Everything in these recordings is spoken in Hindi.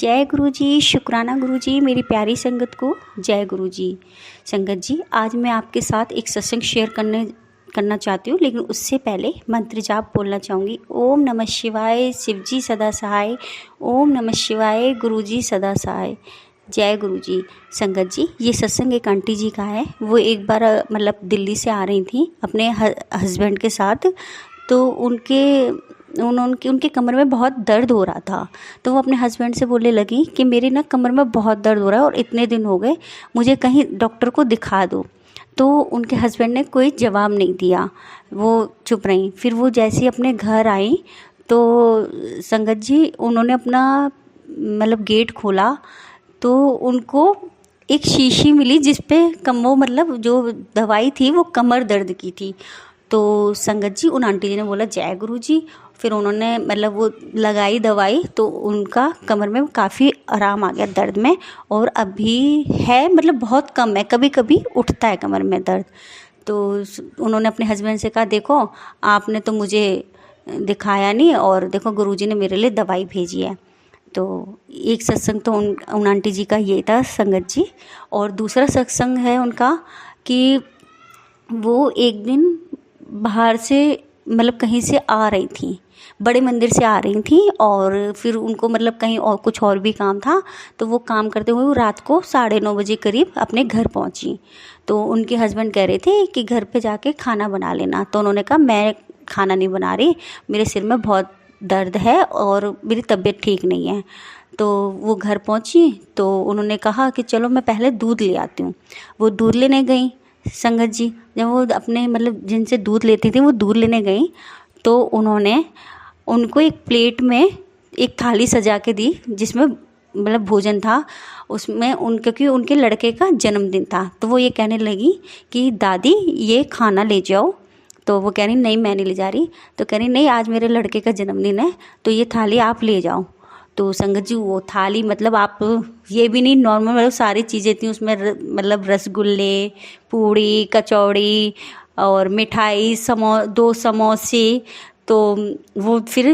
जय गुरु जी, शुक्राना गुरु जी, मेरी प्यारी संगत को जय गुरु जी। संगत जी, आज मैं आपके साथ एक सत्संग शेयर करना चाहती हूँ, लेकिन उससे पहले मंत्र जाप बोलना चाहूँगी। ओम नमः शिवाय, शिव जी सदा सहाय। ओम नमः शिवाय, गुरु जी सदा सहाय। जय गुरु जी। संगत जी, ये सत्संग एक आंटी जी का है। वो एक बार मतलब दिल्ली से आ रही थी अपने हस्बैंड के साथ, तो उनके कमर में बहुत दर्द हो रहा था। तो वो अपने हस्बैंड से बोलने लगी कि मेरे ना कमर में बहुत दर्द हो रहा है और इतने दिन हो गए, मुझे कहीं डॉक्टर को दिखा दो। तो उनके हस्बैंड ने कोई जवाब नहीं दिया, वो चुप रहीं। फिर वो जैसे ही अपने घर आई तो संगत जी उन्होंने अपना मतलब गेट खोला तो उनको एक शीशी मिली जिस पे वो मतलब जो दवाई थी वो कमर दर्द की थी। तो संगत जी उन आंटी जी ने बोला जय गुरु जी। फिर उन्होंने मतलब वो लगाई दवाई तो उनका कमर में काफ़ी आराम आ गया दर्द में, और अभी है मतलब बहुत कम है, कभी कभी उठता है कमर में दर्द। तो उन्होंने अपने हस्बैंड से कहा देखो आपने तो मुझे दिखाया नहीं और देखो गुरुजी ने मेरे लिए दवाई भेजी है। तो एक सत्संग तो उन आंटी जी का ये था संगत जी। और दूसरा सत्संग है उनका कि वो एक दिन बाहर से मतलब कहीं से आ रही थी, बड़े मंदिर से आ रही थी, और फिर उनको मतलब कहीं और कुछ और भी काम था। तो वो काम करते हुए वो रात को 9:30 बजे करीब अपने घर पहुंची। तो उनके हस्बैंड कह रहे थे कि घर पे जाके खाना बना लेना। तो उन्होंने कहा मैं खाना नहीं बना रही, मेरे सिर में बहुत दर्द है और मेरी तबीयत ठीक नहीं है। तो वो घर पहुंची तो उन्होंने कहा कि चलो मैं पहले दूध ले आती हूँ। वो दूध लेने गई संगत जी। जब वो अपने मतलब जिनसे दूध लेती थी वो दूध लेने गई तो उन्होंने उनको एक प्लेट में एक थाली सजा के दी जिसमें मतलब भोजन था। उसमें क्योंकि उनके लड़के का जन्मदिन था, तो वो ये कहने लगी कि दादी ये खाना ले जाओ। तो वो कह रही नहीं मैं नहीं ले जा रही। तो कह रही नहीं आज मेरे लड़के का जन्मदिन है तो ये थाली आप ले जाओ। तो संगत जी वो थाली मतलब आप ये भी नहीं नॉर्मल मतलब सारी चीज़ें थी उसमें मतलब रसगुल्ले, पूड़ी, कचौड़ी और मिठाई, 2 समोसे। तो वो फिर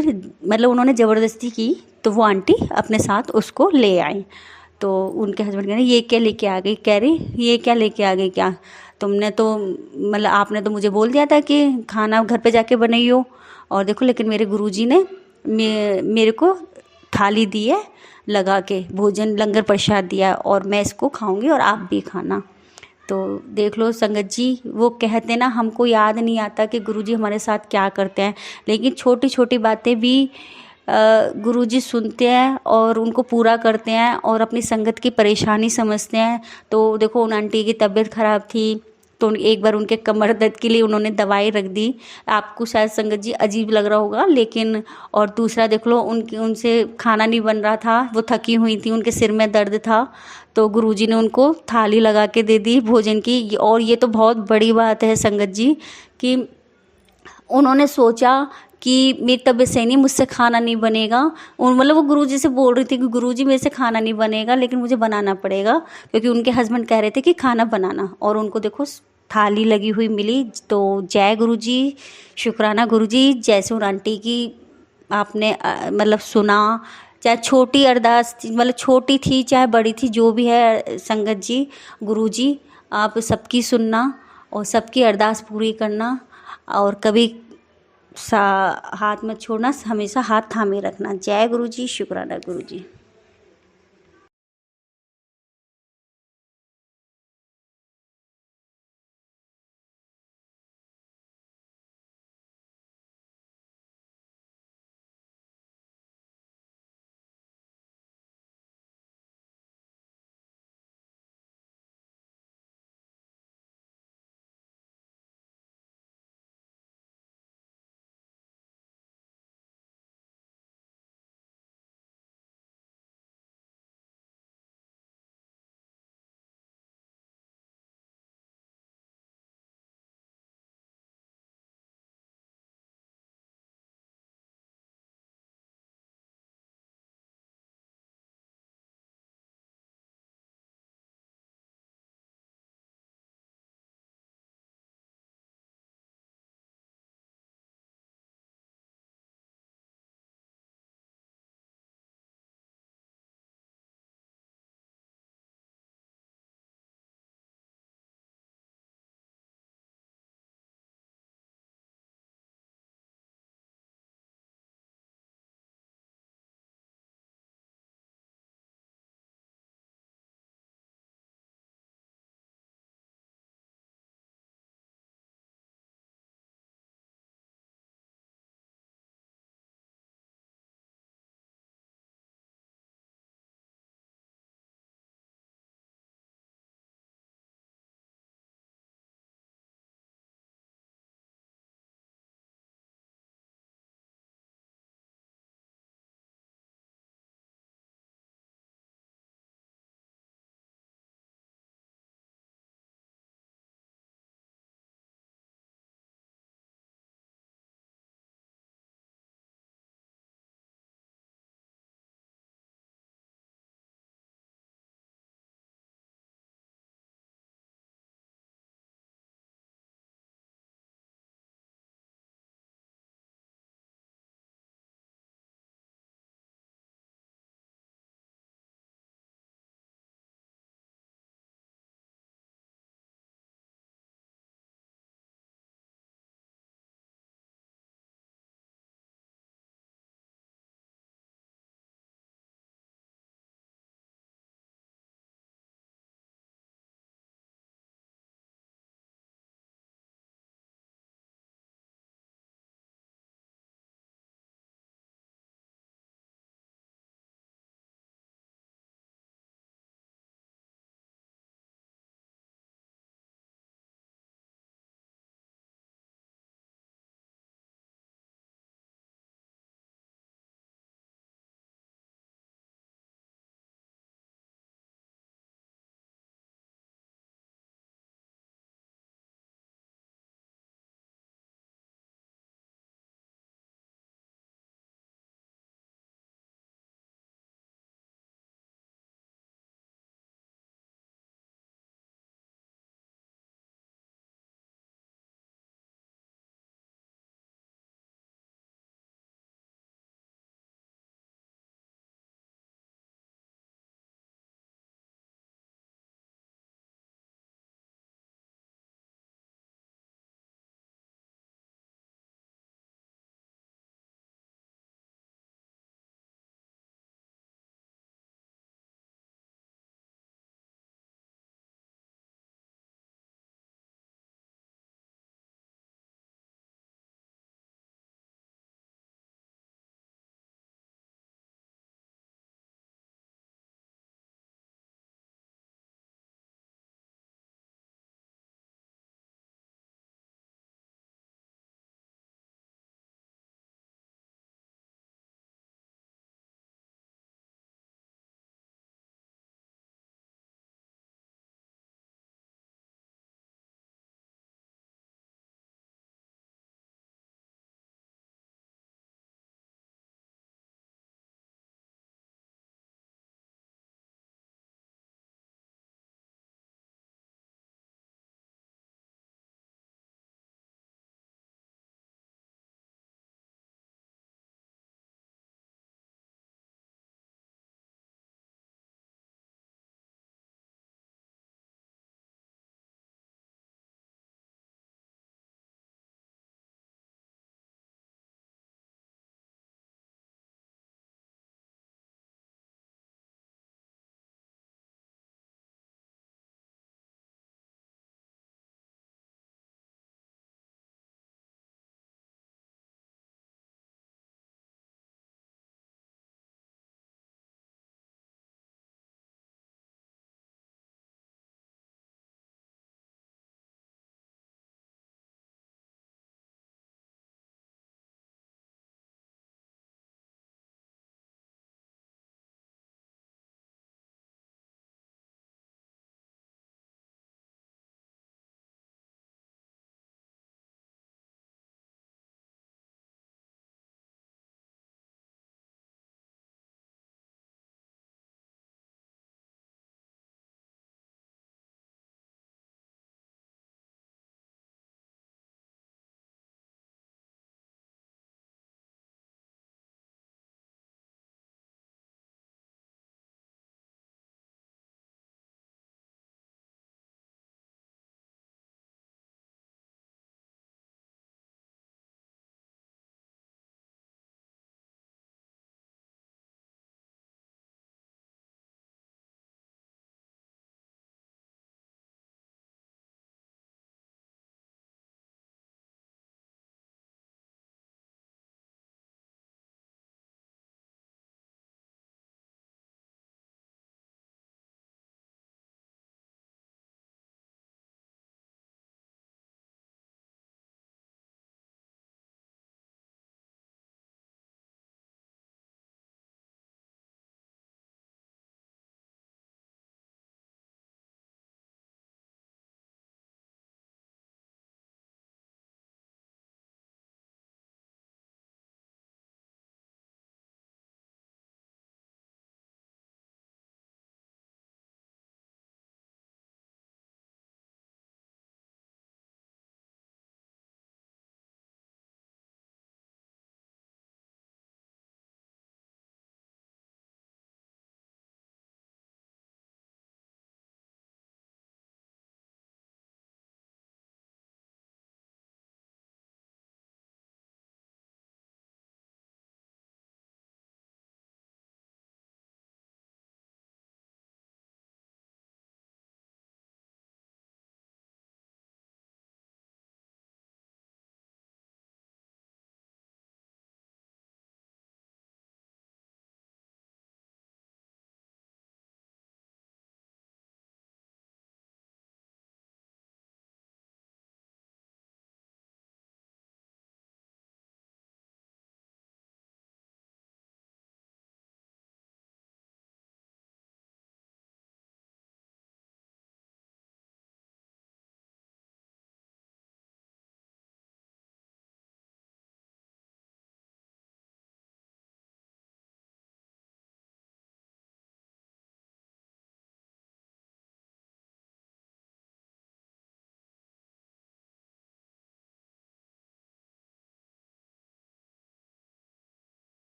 मतलब उन्होंने ज़बरदस्ती की तो वो आंटी अपने साथ उसको ले आई। तो उनके हस्बैंड कह रहे ये क्या लेके आ गई? कह रही ये क्या लेके आ गई क्या? तुमने तो मतलब आपने तो मुझे बोल दिया था कि खाना घर पे जाके बनाइयो, और देखो लेकिन मेरे गुरुजी ने मेरे को थाली दी है लगा के, भोजन लंगर प्रसाद दिया और मैं इसको खाऊंगी और आप भी खाना। तो देख लो संगत जी, वो कहते ना हमको याद नहीं आता कि गुरुजी हमारे साथ क्या करते हैं, लेकिन छोटी छोटी बातें भी गुरुजी सुनते हैं और उनको पूरा करते हैं और अपनी संगत की परेशानी समझते हैं। तो देखो उन आंटी की तबीयत ख़राब थी तो एक बार उनके कमर दर्द के लिए उन्होंने दवाई रख दी। आपको शायद संगत जी अजीब लग रहा होगा, लेकिन और दूसरा देख लो उनसे खाना नहीं बन रहा था, वो थकी हुई थी, उनके सिर में दर्द था, तो गुरुजी ने उनको थाली लगा के दे दी भोजन की। और ये तो बहुत बड़ी बात है संगत जी कि उन्होंने सोचा कि मेरी तबीयत सही नहीं, मुझसे खाना नहीं बनेगा। मतलब वो गुरुजी से बोल रही थी कि गुरुजी मेरे से खाना नहीं बनेगा लेकिन मुझे बनाना पड़ेगा, क्योंकि उनके हस्बैंड कह रहे थे कि खाना बनाना, और उनको देखो थाली लगी हुई मिली। तो जय गुरुजी, शुक्राना गुरुजी। जैसे उन आंटी की आपने मतलब सुना, चाहे छोटी अरदास मतलब छोटी थी चाहे बड़ी थी, जो भी है संगत जी, गुरुजी आप सबकी सुनना और सबकी अरदास पूरी करना, और कभी हाथ मत छोड़ना, हमेशा हाथ थामे रखना। जय गुरु जी, शुक्राना गुरु जी।